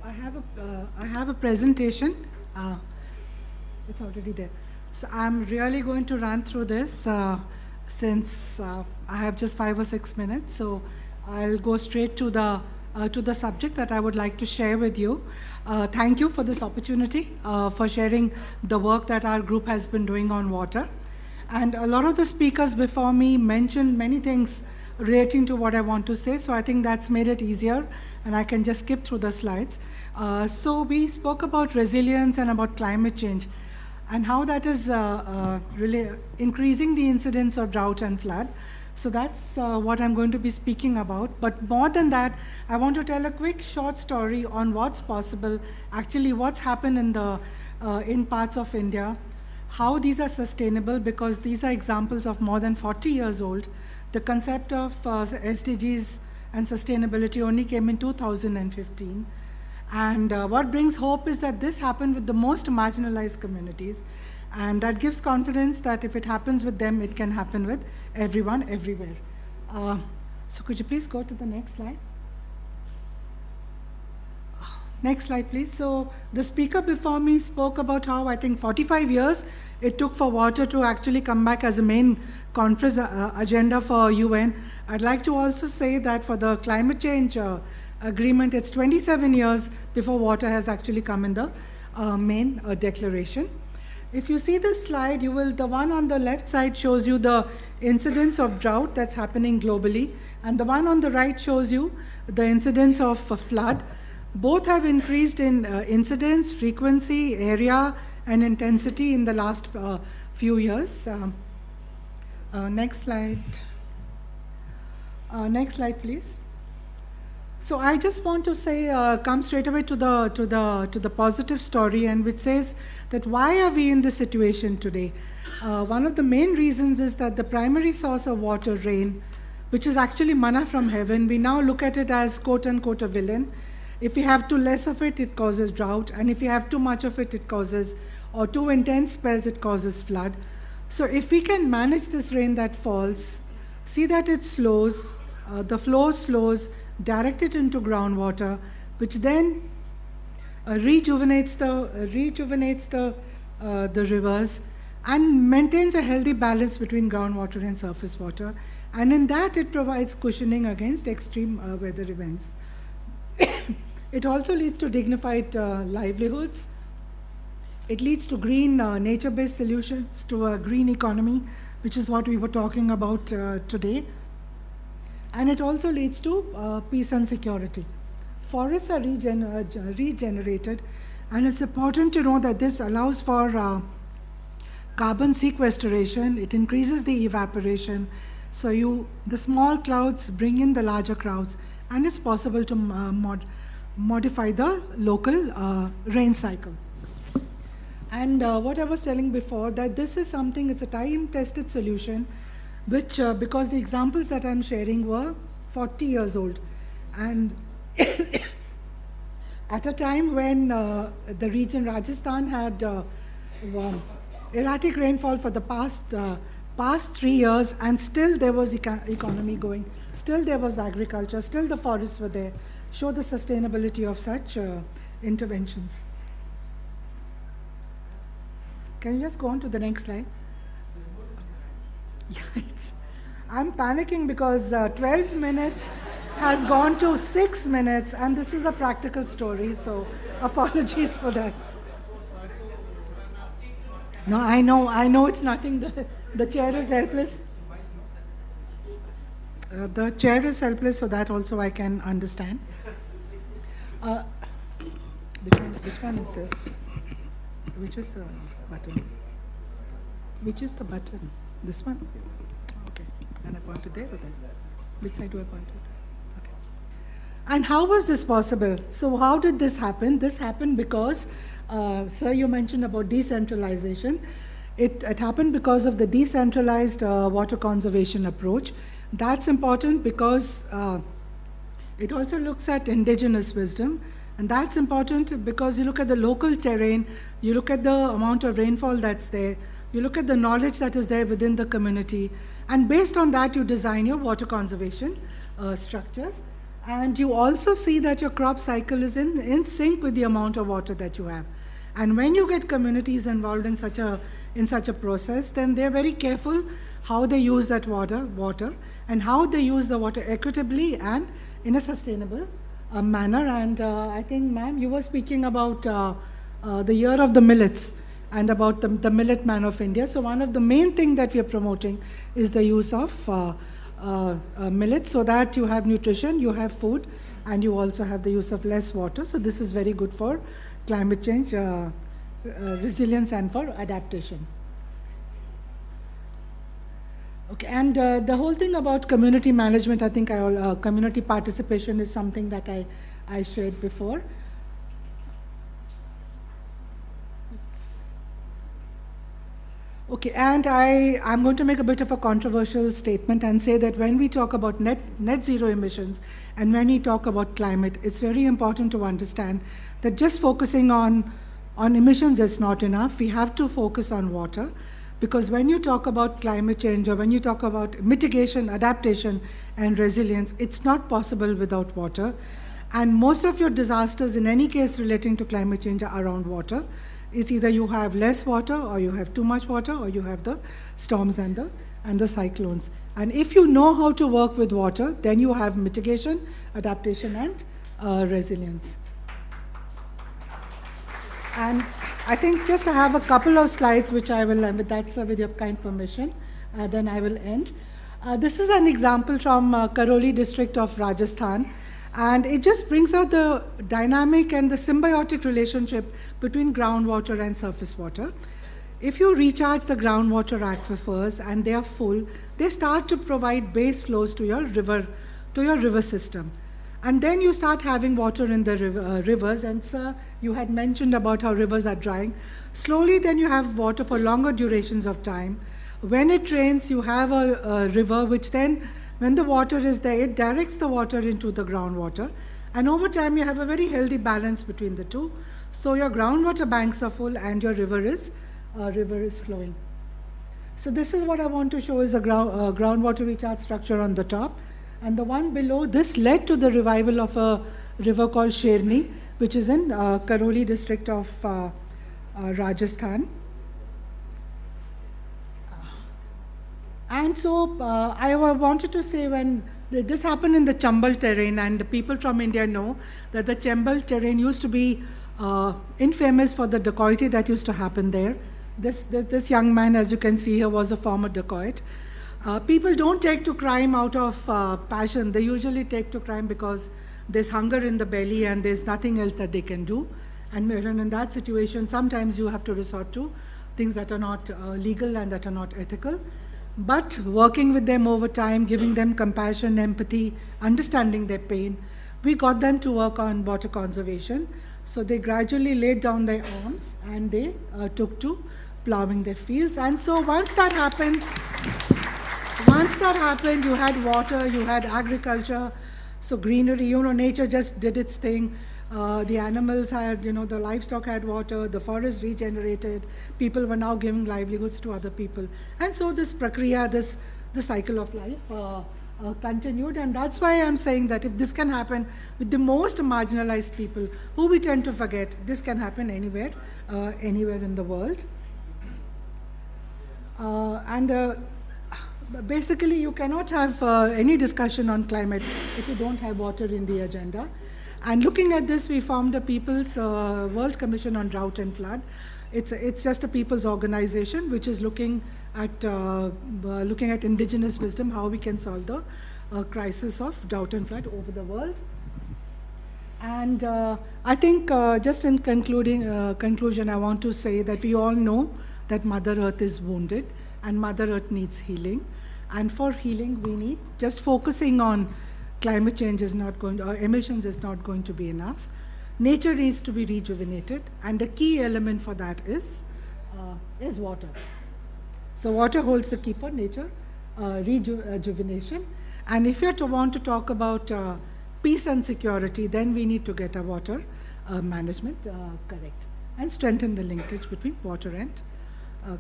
I have a presentation. It's already there. So I'm really going to run through this since I have just 5 or 6 minutes. So I'll go straight to the subject that I would like to share with you. Thank you for this opportunity for sharing the work that our group has been doing on water. And a lot of the speakers before me mentioned many things relating to what I want to say, so I think that's made it easier, and I can just skip through the slides. So we spoke about resilience and about climate change, and how that is really increasing the incidence of drought and flood. So that's what I'm going to be speaking about. But more than that, I want to tell a quick short story on what's possible, actually what's happened in parts of India, how these are sustainable, because these are examples of more than 40 years old. The concept of SDGs and sustainability only came in 2015. And what brings hope is that this happened with the most marginalized communities. And that gives confidence that if it happens with them, it can happen with everyone, everywhere. So could you please go to the next slide? Next slide, please. So the speaker before me spoke about how I think 45 years it took for water to actually come back as a main conference agenda for UN. I'd like to also say that for the climate change agreement, it's 27 years before water has actually come in the main declaration. If you see this slide, the one on the left side shows you the incidence of drought that's happening globally, and the one on the right shows you the incidence of flood. Both have increased in incidence, frequency, area, and intensity in the last few years. Next slide. Next slide, please. So I just want to say, come straight away to the positive story, and which says that why are we in this situation today? One of the main reasons is that the primary source of water, rain, which is actually manna from heaven, we now look at it as quote unquote a villain. If you have too less of it, it causes drought, and if you have too much of it, it causes, or too intense spells, it causes flood. So if we can manage this rain that falls, see that it slows, the flow slows, direct it into groundwater, which then rejuvenates the rivers and maintains a healthy balance between groundwater and surface water. And in that, it provides cushioning against extreme weather events. It also leads to dignified livelihoods. It leads to green, nature-based solutions, to a green economy, which is what we were talking about today. And it also leads to peace and security. Forests are regenerated, and it's important to know that this allows for carbon sequestration. It increases the evaporation. So the small clouds bring in the larger clouds, and it's possible to modify the local rain cycle. And what I was telling before, that this is something, it's a time-tested solution, which, because the examples that I'm sharing were 40 years old. And at a time when the region Rajasthan had erratic rainfall for the past 3 years, and still there was economy going, still there was agriculture, still the forests were there, show the sustainability of such interventions. Can you just go on to the next slide? Yeah, I'm panicking because 12 minutes has gone to 6 minutes, and this is a practical story, so apologies for that. No, I know it's nothing. The chair is helpless. The chair is helpless, so that also I can understand. Which one is this? Which is the button? Which is the button? This one? Okay. And I point it there or there? Which side do I point it? Okay. And how was this possible? So how did this happen? This happened because, sir, you mentioned about decentralization. It happened because of the decentralized water conservation approach. That's important because it also looks at indigenous wisdom. And that's important because you look at the local terrain, you look at the amount of rainfall that's there, you look at the knowledge that is there within the community, and based on that you design your water conservation structures. And you also see that your crop cycle is in sync with the amount of water that you have. And when you get communities involved in such a process, then they're very careful how they use that water, and how they use the water equitably and in a sustainable manner. And I think, ma'am, you were speaking about the year of the millets and about the millet man of India. So one of the main things that we are promoting is the use of millets, so that you have nutrition, you have food, and you also have the use of less water. So this is very good for climate change resilience and for adaptation. Okay, and the whole thing about community management, I think community participation is something that I shared before. Okay, and I'm going to make a bit of a controversial statement and say that when we talk about net zero emissions and when we talk about climate, it's very important to understand that just focusing on emissions is not enough. We have to focus on water, because when you talk about climate change or when you talk about mitigation, adaptation, and resilience, it's not possible without water. And most of your disasters, in any case relating to climate change, are around water. It's either you have less water, or you have too much water, or you have the storms and the cyclones. And if you know how to work with water, then you have mitigation, adaptation, and resilience. And I think just I have a couple of slides which I will, that's with your kind permission, then I will end. This is an example from Karoli district of Rajasthan. And it just brings out the dynamic and the symbiotic relationship between groundwater and surface water. If you recharge the groundwater aquifers and they are full, they start to provide base flows to your river system. And then you start having water in the rivers, and sir, you had mentioned about how rivers are drying. Slowly then you have water for longer durations of time. When it rains, you have a river which then, when the water is there, it directs the water into the groundwater. And over time, you have a very healthy balance between the two. So your groundwater banks are full and your river is flowing. So this is what I want to show is a groundwater recharge structure on the top. And the one below, this led to the revival of a river called Sherni, which is in Karoli district of Rajasthan. And so I wanted to say, when this happened in the Chambal terrain, and the people from India know that the Chambal terrain used to be infamous for the dacoity that used to happen there. This young man, as you can see here, was a former dacoit. People don't take to crime out of passion. They usually take to crime because there's hunger in the belly and there's nothing else that they can do. And in that situation, sometimes you have to resort to things that are not legal and that are not ethical. But working with them over time, giving them compassion, empathy, understanding their pain, we got them to work on water conservation. So they gradually laid down their arms and they took to plowing their fields. And so once that happened, you had water, you had agriculture, so greenery, nature just did its thing. The animals had, the livestock had water, the forest regenerated, people were now giving livelihoods to other people. And so this prakriya, the cycle of life continued. And that's why I'm saying that if this can happen with the most marginalized people, who we tend to forget, this can happen anywhere in the world. Basically, you cannot have any discussion on climate if you don't have water in the agenda. And looking at this, we formed a People's World Commission on Drought and Flood. It's just a people's organization which is looking at indigenous wisdom, how we can solve the crisis of drought and flood over the world. And I think just in conclusion, I want to say that we all know that Mother Earth is wounded and Mother Earth needs healing. And for healing, we need just focusing on climate change is not going to, or emissions is not going to be enough. Nature needs to be rejuvenated, and the key element for that is water. So water holds the key for nature rejuvenation. And if you're to want to talk about peace and security, then we need to get our water management correct and strengthen the linkage between water and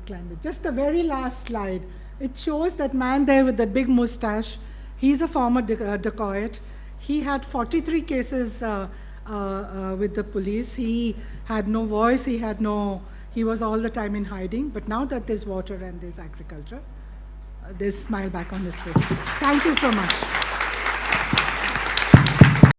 climate. Just the very last slide. It shows that man there with the big mustache. He's a former dacoit. He had 43 cases with the police. He had no voice, he was all the time in hiding. But now that there's water and there's agriculture, there's a smile back on his face. Thank you so much.